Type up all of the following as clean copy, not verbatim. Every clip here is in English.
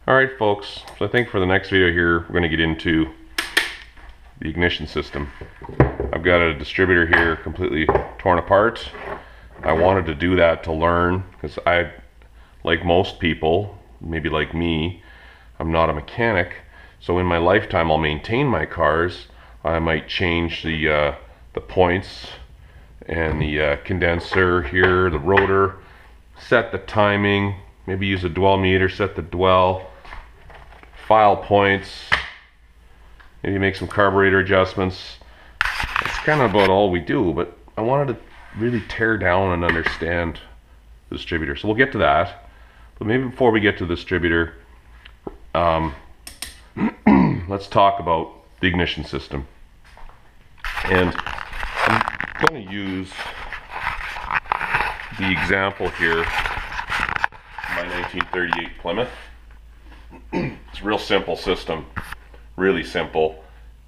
Alright folks, so I think for the next video here we're going to get into the ignition system. I've got a distributor here completely torn apart. I wanted to do that to learn because I, like most people, maybe like me, I'm not a mechanic, so in my lifetime I'll maintain my cars. I might change the points and the condenser here, the rotor, set the timing, maybe use a dwell meter, set the dwell, file points, maybe make some carburetor adjustments. That's kind of about all we do, but I wanted to really tear down and understand the distributor. So we'll get to that, but maybe before we get to the distributor, let's talk about the ignition system. And I'm going to use the example here, my 1938 Plymouth. It's a real simple system, really simple,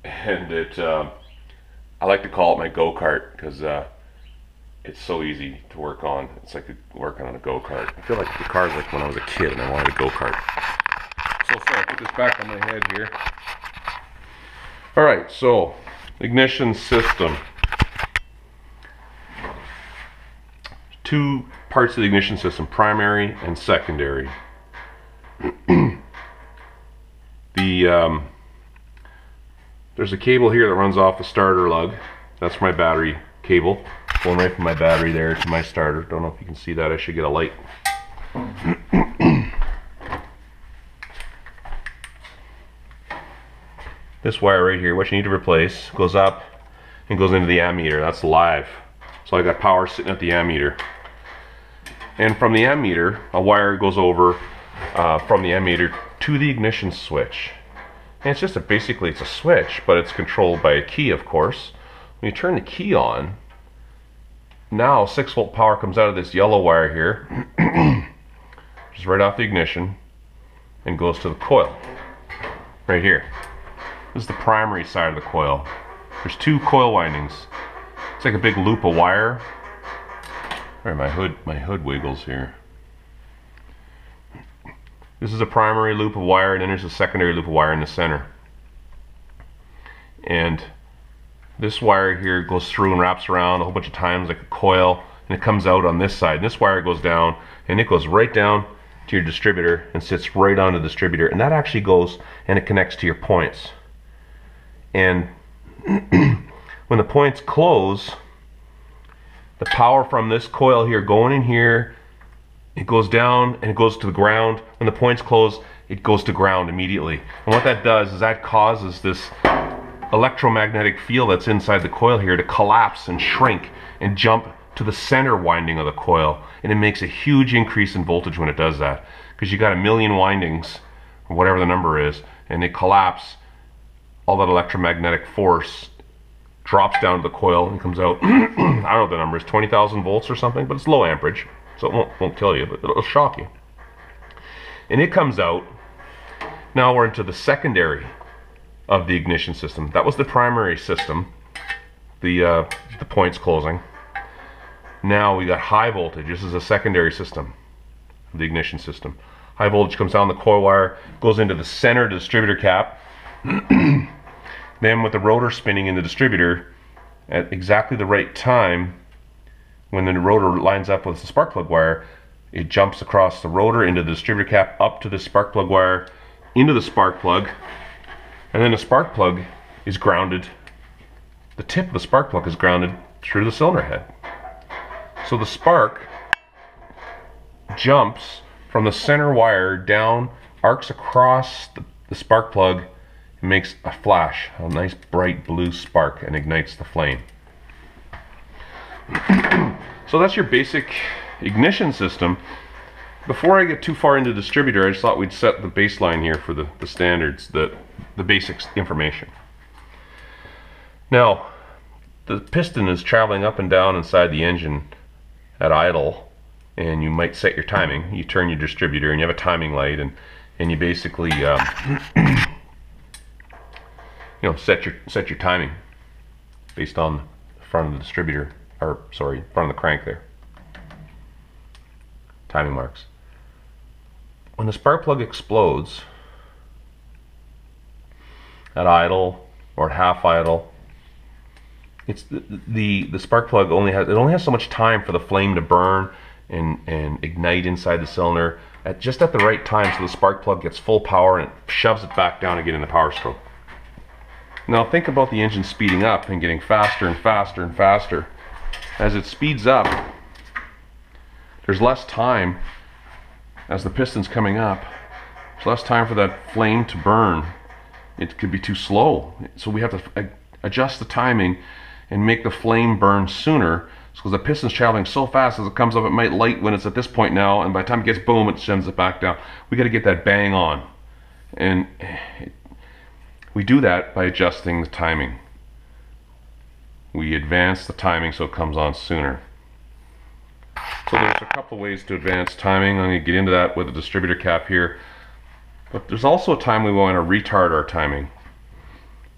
and I like to call it my go-kart because it's so easy to work on. It's like working on a go-kart. I feel like the car's like when I was a kid and I wanted a go-kart. So I put this back on my head here. Alright, so ignition system. Two parts of the ignition system, primary and secondary. There's a cable here that runs off the starter lug. That's my battery cable, going right from my battery there to my starter. Don't know if you can see that. I should get a light. This wire right here, what you need to replace, goes up and goes into the ammeter. That's live. So I got power sitting at the ammeter. And from the ammeter, a wire goes over from the ammeter to the ignition switch. And it's just basically it's a switch, but it's controlled by a key, of course. When you turn the key on, now 6-volt power comes out of this yellow wire here, just right off the ignition, and goes to the coil, right here. This is the primary side of the coil. There's two coil windings. It's like a big loop of wire. Right, my hood wiggles here. This is a primary loop of wire, and then there's a secondary loop of wire in the center. And this wire here goes through and wraps around a whole bunch of times like a coil, and it comes out on this side. And this wire goes down, and it goes right down to your distributor and sits right on the distributor. And that actually goes and it connects to your points. And when the points close, the power from this coil here going in here, it goes down and it goes to the ground. When the points close, it goes to ground immediately. And what that does is that causes this electromagnetic field that's inside the coil here to collapse and shrink and jump to the center winding of the coil. And it makes a huge increase in voltage when it does that, because you got a million windings, or whatever the number is, and they collapse. All that electromagnetic force drops down to the coil and comes out. I don't know what the number is, 20,000 volts or something, but it's low amperage, so it won't kill you, but it'll shock you. And it comes out. Now we're into the secondary of the ignition system. That was the primary system, the points closing. Now we got high voltage. This is a secondary system of the ignition system. High voltage comes down the coil wire, goes into the center distributor cap. Then with the rotor spinning in the distributor at exactly the right time, when the rotor lines up with the spark plug wire, it jumps across the rotor into the distributor cap, up to the spark plug wire, into the spark plug, and then the spark plug is grounded. The tip of the spark plug is grounded through the cylinder head. So the spark jumps from the center wire down, arcs across the spark plug, makes a flash, a nice bright blue spark, and ignites the flame. So that's your basic ignition system. Before I get too far into the distributor, I just thought we'd set the baseline here for the standards, the basics information. Now, the piston is traveling up and down inside the engine at idle, and you might set your timing. You turn your distributor and you have a timing light, and you basically set your timing based on the front of the distributor, or sorry, front of the crank there. Timing marks. when the spark plug explodes at idle or at half idle, it's the spark plug only has so much time for the flame to burn and ignite inside the cylinder just at the right time, so the spark plug gets full power and it shoves it back down again in the power stroke. Now think about the engine speeding up and getting faster and faster and faster. As it speeds up, there's less time as the piston's coming up. There's less time for that flame to burn. It could be too slow. So we have to adjust the timing and make the flame burn sooner, because the piston's traveling so fast as it comes up, it might light when it's at this point now, and by the time it gets boom, it sends it back down. We got to get that bang on. And we do that by adjusting the timing. We advance the timing so it comes on sooner. So there's a couple ways to advance timing. I'm going to get into that with the distributor cap here. But there's also a time we want to retard our timing.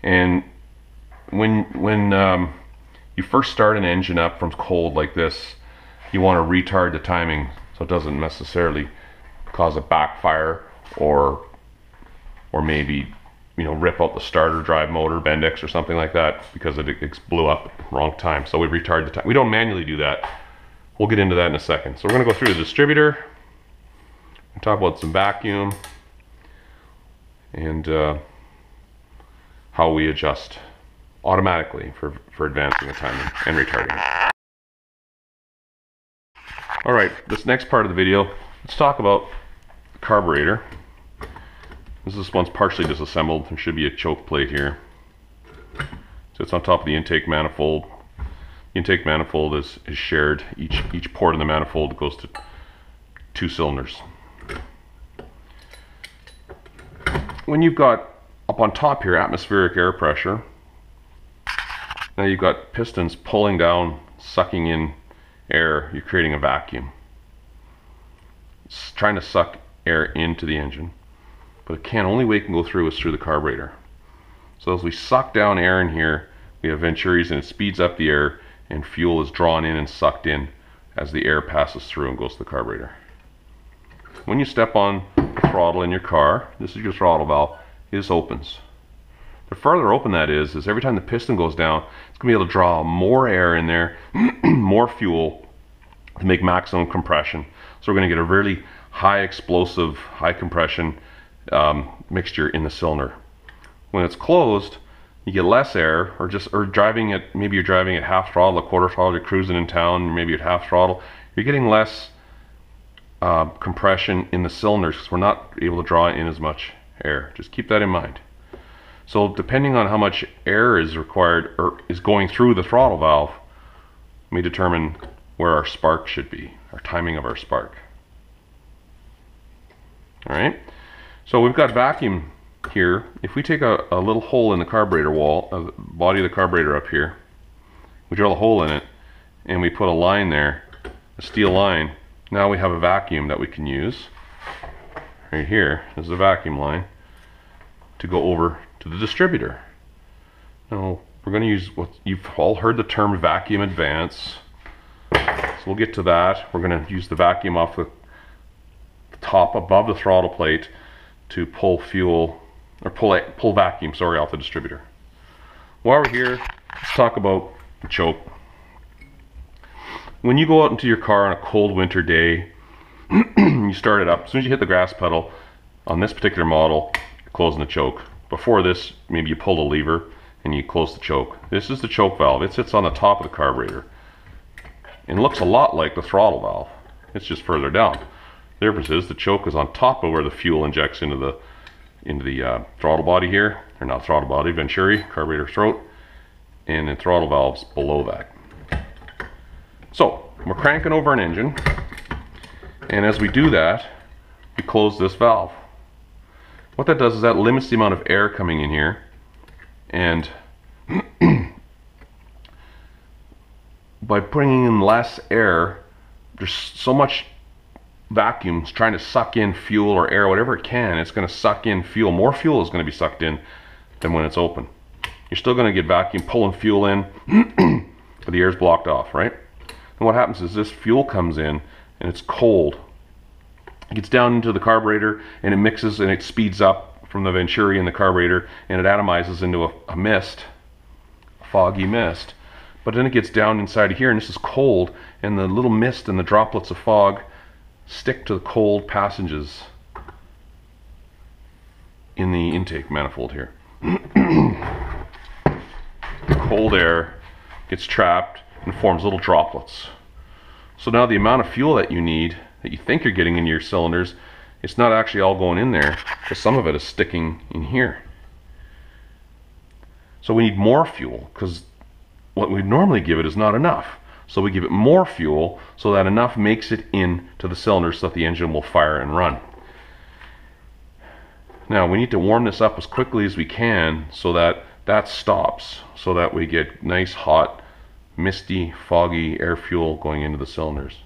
And when you first start an engine up from cold like this, you want to retard the timing so it doesn't necessarily cause a backfire or maybe, you know, rip out the starter drive motor, Bendix or something like that, because it blew up at the wrong time. So we retard the time. We don't manually do that. We'll get into that in a second. So we're going to go through the distributor and talk about some vacuum and how we adjust automatically for advancing the timing and retarding it. Alright, this next part of the video, let's talk about the carburetor. This one's partially disassembled. There should be a choke plate here. So it's on top of the intake manifold. The intake manifold is shared. Each port in the manifold goes to 2 cylinders. When you've got up on top here atmospheric air pressure, now you've got pistons pulling down, sucking in air. You're creating a vacuum. It's trying to suck air into the engine, but it can't. Only way it can go through is through the carburetor. So as we suck down air in here, we have venturis, and it speeds up the air, and fuel is drawn in and sucked in as the air passes through and goes to the carburetor. When you step on the throttle in your car, this is your throttle valve, this opens. The further open that is every time the piston goes down, it's going to be able to draw more air in there, more fuel to make maximum compression. So we're going to get a really high explosive, high compression mixture in the cylinder. When it's closed, you get less air, or driving at, maybe you're driving at half throttle, a quarter throttle, you're cruising in town, maybe at half throttle, you're getting less compression in the cylinders because we're not able to draw in as much air. Just keep that in mind. So depending on how much air is required or is going through the throttle valve, may determine where our spark should be, our timing of our spark. Alright, so we've got vacuum here. If we take a little hole in the carburetor wall, the body of the carburetor up here, we drill a hole in it and we put a line there, a steel line. Now we have a vacuum that we can use. Right here is the vacuum line to go over to the distributor. Now we're going to use what you've all heard, the term vacuum advance. So we'll get to that. We're going to use the vacuum off the top above the throttle plate to pull fuel, or pull vacuum, sorry, off the distributor. While we're here, let's talk about the choke. When you go out into your car on a cold winter day, you start it up. As soon as you hit the gas pedal, on this particular model, you're closing the choke. Before this, maybe you pull the lever and you close the choke. This is the choke valve. It sits on the top of the carburetor and looks a lot like the throttle valve. It's just further down. The difference is the choke is on top of where the fuel injects into the throttle body here, or not throttle body, venturi, carburetor throat, and the throttle valve's below that. So we're cranking over an engine, and as we do that, we close this valve. What that does is that limits the amount of air coming in here, and by putting in less air, there's so much vacuum trying to suck in fuel or air, whatever it can. It's going to suck in fuel. More fuel is going to be sucked in than when it's open. You're still going to get vacuum pulling fuel in, but the air's blocked off, right? And what happens is this fuel comes in and it's cold. gets down into the carburetor and it mixes and it speeds up from the venturi in the carburetor, and it atomizes into a mist, a foggy mist. But then it gets down inside of here, and this is cold, and the little mist and the droplets of fog stick to the cold passages in the intake manifold here. Cold air gets trapped and forms little droplets. So now the amount of fuel that you need, that you think you're getting into your cylinders, it's not actually all going in there, because some of it is sticking in here. So we need more fuel, because what we normally give it is not enough. So we give it more fuel so that enough makes it into the cylinder so that the engine will fire and run. Now we need to warm this up as quickly as we can so that that stops, so that we get nice hot, misty, foggy air fuel going into the cylinders.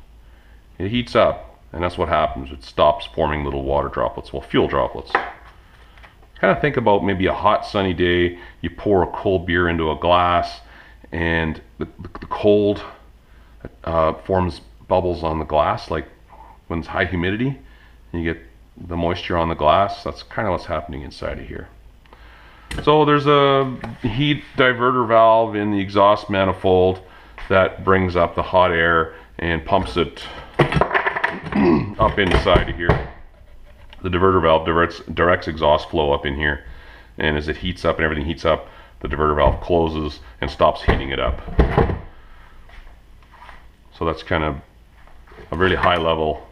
It heats up, and that's what happens. It stops forming little water droplets, well, fuel droplets. Kind of think about maybe a hot sunny day, you pour a cold beer into a glass, and the cold forms bubbles on the glass, like when it's high humidity, and you get the moisture on the glass. That's kind of what's happening inside of here. So there's a heat diverter valve in the exhaust manifold that brings up the hot air and pumps it up inside of here. The diverter valve directs exhaust flow up in here, and as it heats up and everything heats up, the diverter valve closes and stops heating it up. So that's kind of a really high level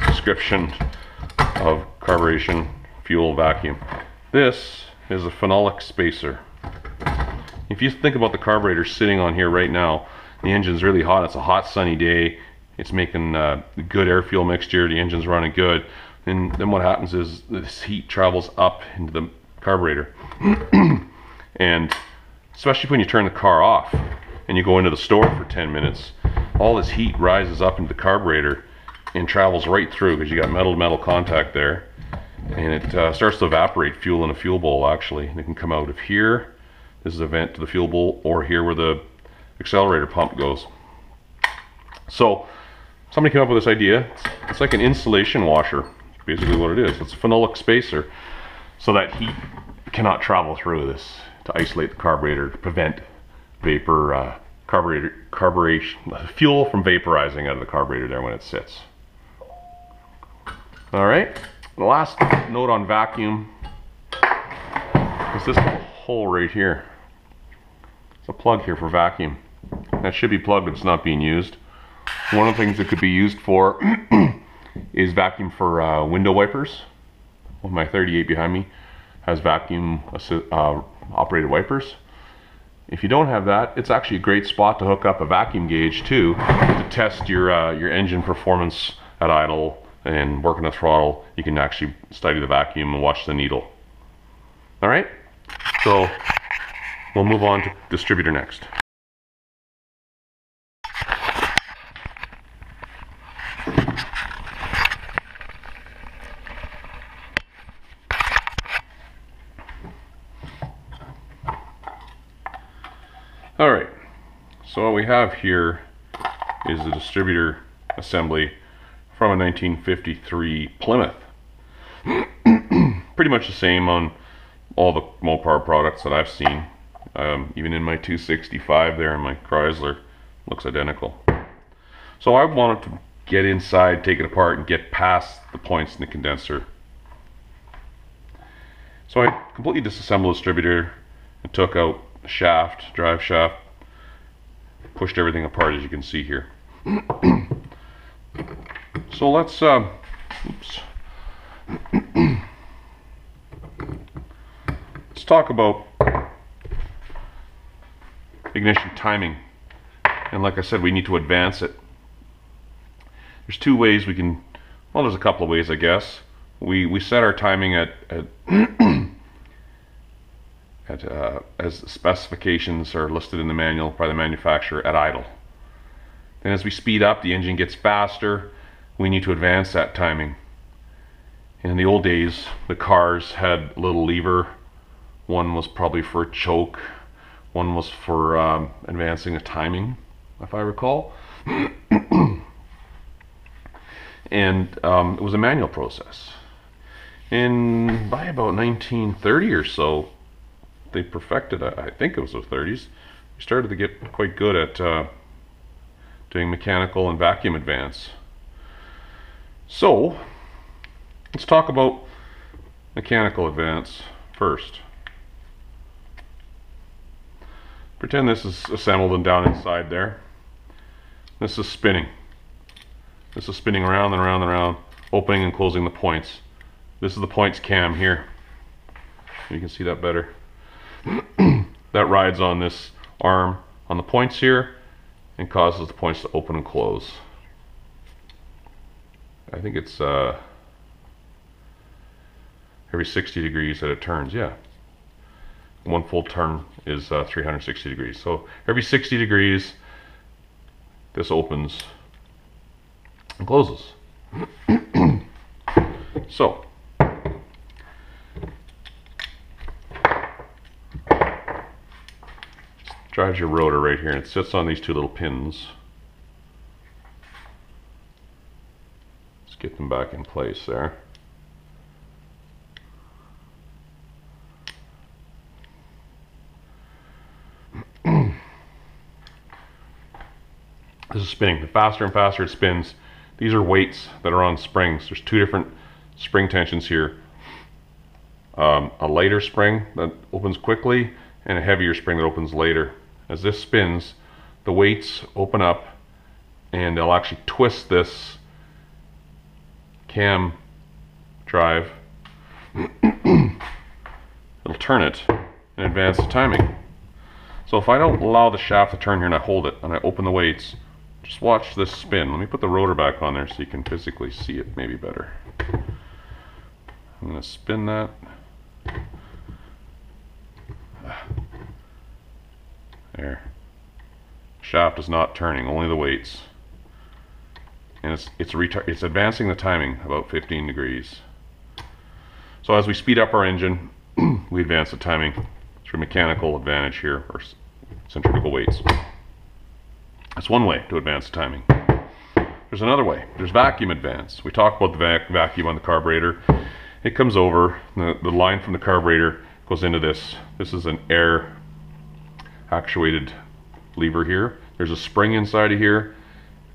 description of carburation fuel vacuum. This is a phenolic spacer. If you think about the carburetor sitting on here right now, the engine's really hot, it's a hot sunny day, it's making good air fuel mixture, the engine's running good, and then what happens is this heat travels up into the carburetor. And especially when you turn the car off and you go into the store for 10 minutes, all this heat rises up into the carburetor and travels right through, because you got metal to metal contact there, and it starts to evaporate fuel in a fuel bowl actually, and it can come out of here, this is a vent to the fuel bowl, or here where the accelerator pump goes. So somebody came up with this idea. It's like an insulation washer, basically what it is. It's a phenolic spacer, so that heat cannot travel through this, to isolate the carburetor, to prevent vapor, fuel from vaporizing out of the carburetor there when it sits. All right, the last note on vacuum is this little hole right here. It's a plug here for vacuum. That should be plugged, but it's not being used. One of the things it could be used for is vacuum for window wipers. Well, my 38 behind me has vacuum operated wipers. If you don't have that, it's actually a great spot to hook up a vacuum gauge too, to test your engine performance at idle and working the throttle. You can actually study the vacuum and watch the needle. All right, so we'll move on to distributor next. All right, so what we have here is the distributor assembly from a 1953 Plymouth. Pretty much the same on all the Mopar products that I've seen. Even in my 265 there in my Chrysler, looks identical. So I wanted to get inside, take it apart, and get past the points in the condenser. So I completely disassembled the distributor and took out the shaft, drive shaft, pushed everything apart as you can see here. So let's let's talk about ignition timing. And like I said, we need to advance it. There's two ways we can, well, there's a couple of ways I guess. We set our timing at as specifications are listed in the manual by the manufacturer at idle. Then as we speed up, the engine gets faster, we need to advance that timing. In the old days, the cars had a little lever. One was probably for a choke, one was for advancing the timing, if I recall. And it was a manual process. And by about 1930 or so, they perfected, I think it was the 30s, we started to get quite good at doing mechanical and vacuum advance. So, let's talk about mechanical advance first. Pretend this is assembled and down inside there. This is spinning. This is spinning around and around and around, opening and closing the points. This is the points cam here. You can see that better. That rides on this arm on the points here and causes the points to open and close. I think it's every 60 degrees that it turns, yeah. One full turn is 360 degrees. So every 60 degrees, this opens and closes. So, drives your rotor right here, and it sits on these two little pins. Let's get them back in place there. This is spinning. The faster and faster it spins, these are weights that are on springs. There's two different spring tensions here. A lighter spring that opens quickly and a heavier spring that opens later. As this spins, the weights open up and they'll actually twist this cam drive. It'll turn it and advance the timing. So if I don't allow the shaft to turn here and I hold it and I open the weights, just watch this spin. Let me put the rotor back on there so you can physically see it maybe better. I'm going to spin that. There. Shaft is not turning, only the weights. And it's advancing the timing about 15 degrees. So as we speed up our engine, we advance the timing through mechanical advantage here, or centrifugal weights. That's one way to advance the timing. There's another way. There's vacuum advance. We talked about the vacuum on the carburetor. It comes over, the line from the carburetor goes into this. This is an air actuated lever here. There's a spring inside of here,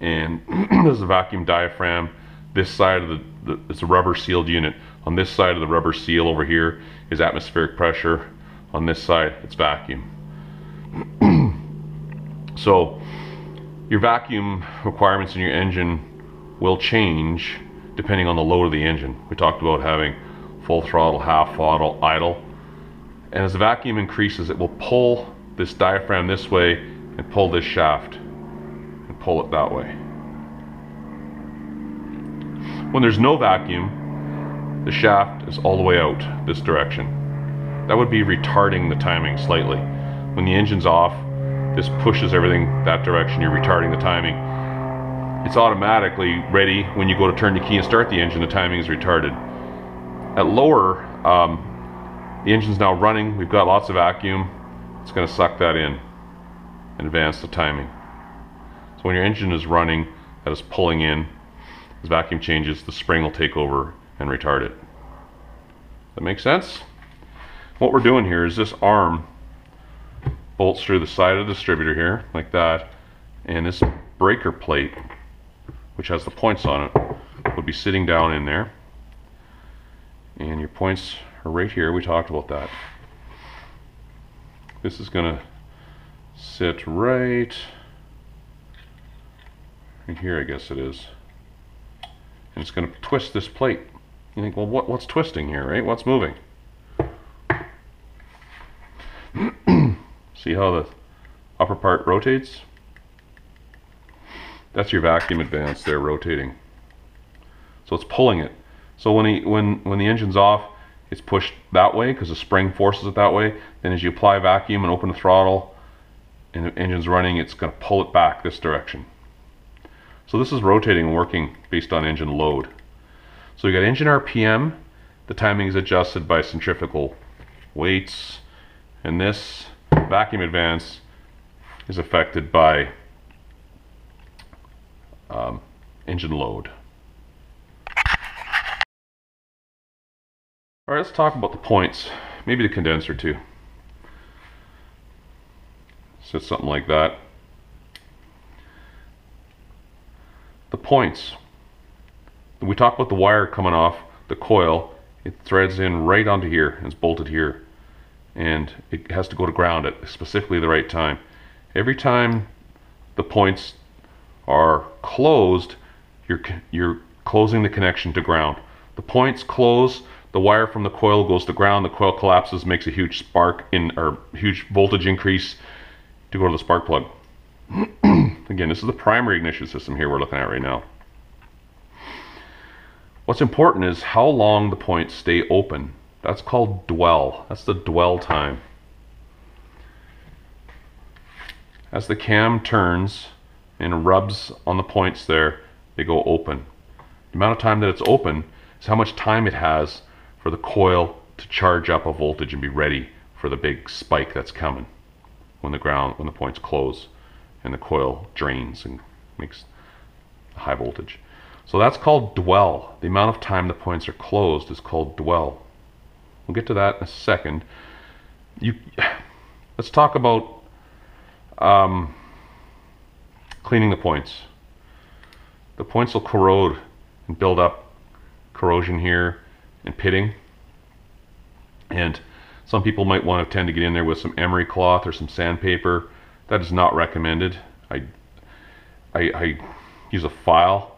and there's a vacuum diaphragm. This side of it's a rubber sealed unit. On this side of the rubber seal over here is atmospheric pressure. On this side, it's vacuum. So your vacuum requirements in your engine will change depending on the load of the engine. We talked about having full throttle, half throttle, idle. And as the vacuum increases, it will pull this diaphragm this way and pull this shaft and pull it that way. When there's no vacuum, the shaft is all the way out this direction. That would be retarding the timing slightly. When the engine's off, this pushes everything that direction. You're retarding the timing. It's automatically ready when you go to turn the key and start the engine. The timing is retarded. At lower, the engine's now running. We've got lots of vacuum. It's going to suck that in and advance the timing. So when your engine is running, that is pulling in. As vacuum changes, the spring will take over and retard it. That make sense? What we're doing here is this arm bolts through the side of the distributor here, like that, and this breaker plate, which has the points on it, would be sitting down in there. And your points are right here. We talked about that. This is going to sit right here, I guess it is. And it's going to twist this plate. You think, well, what's twisting here, right? What's moving? See how the upper part rotates? That's your vacuum advance there rotating. So it's pulling it. So when the engine's off, it's pushed that way because the spring forces it that way. Then as you apply vacuum and open the throttle and the engine's running, it's going to pull it back this direction. So this is rotating and working based on engine load. So you got engine RPM, the timing is adjusted by centrifugal weights, and this vacuum advance is affected by engine load. All right, let's talk about the points, maybe the condenser too. So something like that. The points. We talk about the wire coming off the coil. It threads in right onto here and it's bolted here, and it has to go to ground at specifically the right time. Every time the points are closed, you're closing the connection to ground. The points close, the wire from the coil goes to ground, the coil collapses, makes a huge spark or huge voltage increase to go to the spark plug. Again, this is the primary ignition system here we're looking at right now. What's important is how long the points stay open. That's called dwell. That's the dwell time. As the cam turns and rubs on the points there, they go open. The amount of time that it's open is how much time it has for the coil to charge up a voltage and be ready for the big spike that's coming when the points close and the coil drains and makes high voltage. So that's called dwell. The amount of time the points are closed is called dwell. We'll get to that in a second. Let's talk about cleaning the points. The points will corrode and build up corrosion here and pitting. And some people might want to tend to get in there with some emery cloth or some sandpaper. That is not recommended. I use a file.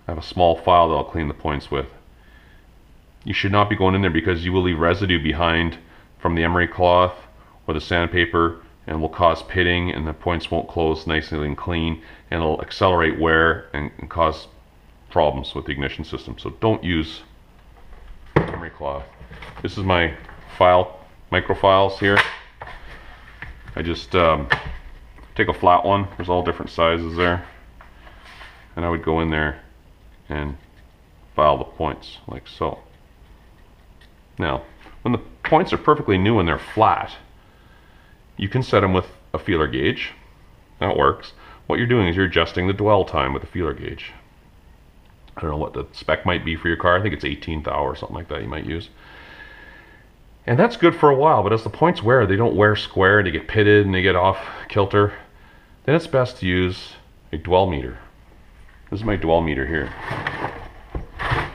I have a small file that I'll clean the points with. You should not be going in there because you will leave residue behind from the emery cloth or the sandpaper and will cause pitting, and the points won't close nicely and clean, and it'll accelerate wear and cause problems with the ignition system. So don't use emery cloth. This is my microfiles here. I just take a flat one. There's all different sizes there, and I would go in there and file the points like so. Now, when the points are perfectly new and they're flat, you can set them with a feeler gauge. That works. What you're doing is you're adjusting the dwell time with a feeler gauge. I don't know what the spec might be for your car. I think it's 18th hour or something like that you might use. And that's good for a while, but as the points wear, they don't wear square, they get pitted and they get off kilter. Then it's best to use a dwell meter. This is my dwell meter here.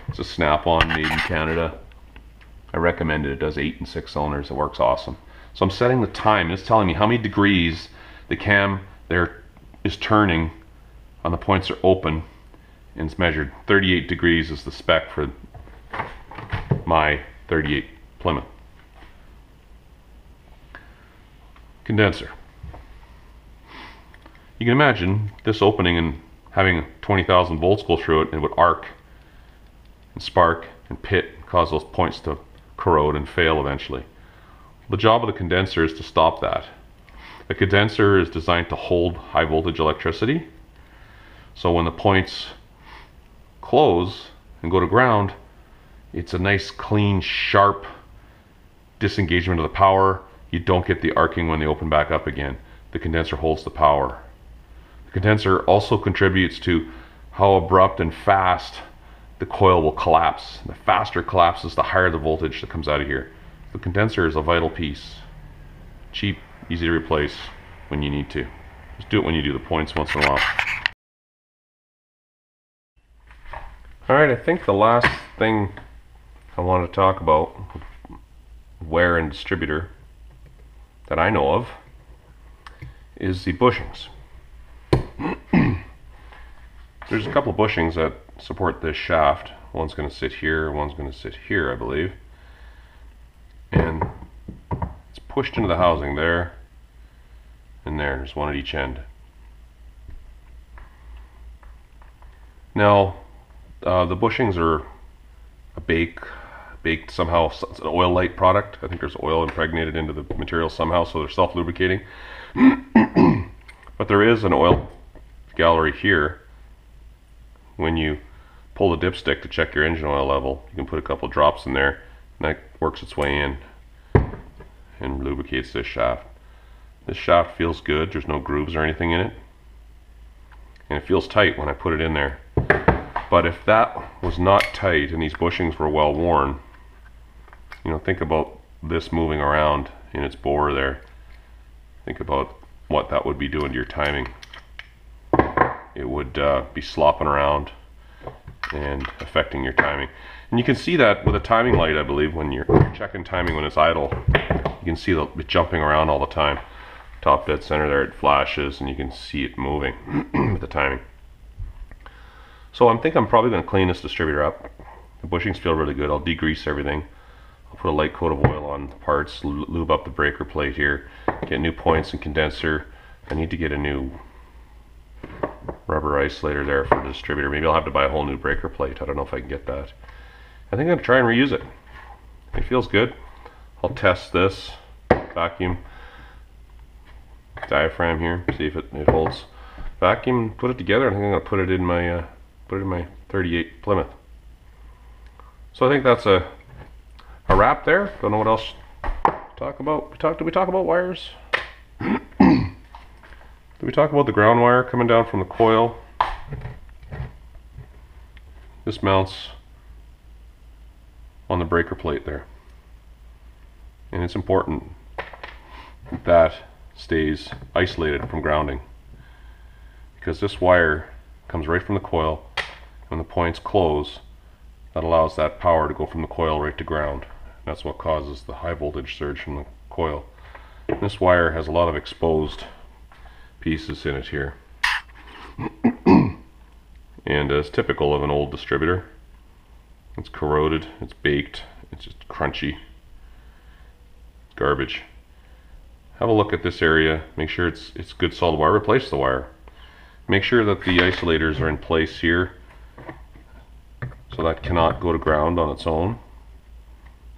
It's a Snap-on made in Canada. I recommend it. It does 8 and 6 cylinders. It works awesome. So I'm setting the time. It's telling me how many degrees the cam there is turning on the points are open, and it's measured. 38 degrees is the spec for my 38 Plymouth. Condenser. You can imagine this opening and having 20,000 volts go through it, and it would arc and spark and pit, cause those points to corrode and fail eventually. The job of the condenser is to stop that. The condenser is designed to hold high voltage electricity, so when the points close and go to ground, it's a nice clean sharp disengagement of the power. You don't get the arcing when they open back up again. The condenser holds the power. The condenser also contributes to how abrupt and fast the coil will collapse. The faster it collapses, the higher the voltage that comes out of here. The condenser is a vital piece. Cheap, easy to replace when you need to. Just do it when you do the points once in a while. Alright, I think the last thing I want to talk about, wear and distributor, that I know of, is the bushings. There's a couple of bushings that support this shaft. One's going to sit here, one's going to sit here, I believe. And it's pushed into the housing there and there. There's one at each end. Now, the bushings are a baked somehow. It's an oil light product. I think there's oil impregnated into the material somehow, so they're self-lubricating. But there is an oil gallery here. When you pull the dipstick to check your engine oil level, you can put a couple drops in there, and that works its way in and lubricates this shaft. This shaft feels good. There's no grooves or anything in it, and it feels tight when I put it in there. But if that was not tight and these bushings were well worn, You know, think about this moving around in its bore there. Think about what that would be doing to your timing. It would be slopping around and affecting your timing. And you can see that with a timing light, I believe, when you're checking timing when it's idle. You can see it jumping around all the time. Top dead center there, it flashes, and you can see it moving with the timing. So I think I'm probably going to clean this distributor up. The bushings feel really good. I'll degrease everything. I'll put a light coat of oil on the parts, lube up the breaker plate here, get new points and condenser. I need to get a new rubber isolator there for the distributor. Maybe I'll have to buy a whole new breaker plate. I don't know if I can get that. I think I'm going to try and reuse it. It feels good. I'll test this vacuum diaphragm here, see if it holds. Vacuum, put it together. I think I'm going to put it in my 38 Plymouth. So I think that's a wrap there. Don't know what else to talk about. Did we talk about wires? Did we talk about the ground wire coming down from the coil? This mounts on the breaker plate there. And it's important that stays isolated from grounding, because this wire comes right from the coil. When the points close, that allows that power to go from the coil right to ground. That's what causes the high voltage surge from the coil. And this wire has a lot of exposed pieces in it here. And as typical of an old distributor, it's corroded, it's baked, it's just crunchy. Garbage. Have a look at this area, make sure it's good solid wire, replace the wire. Make sure that the isolators are in place here, so that cannot go to ground on its own.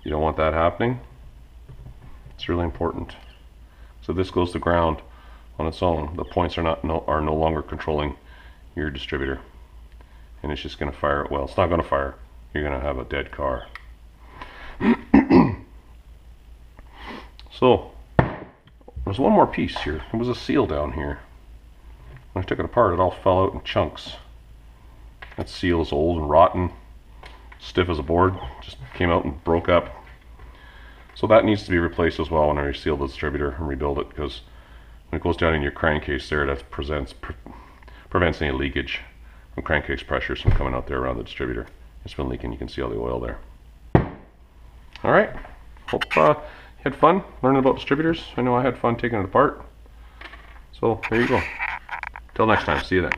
You don't want that happening. It's really important. So this goes to ground on its own. The points are no longer controlling your distributor, and it's just going to fire it. Well, it's not going to fire. You're going to have a dead car. So there's one more piece here. There was a seal down here. When I took it apart, it all fell out in chunks. That seal is old and rotten, stiff as a board, just came out and broke up. So that needs to be replaced as well when I reseal the distributor and rebuild it, because when it goes down in your crankcase there, that prevents any leakage from crankcase pressures from coming out there around the distributor. It's been leaking, you can see all the oil there. Alright, hope you had fun learning about distributors. I know I had fun taking it apart. So there you go. Till next time, see you then.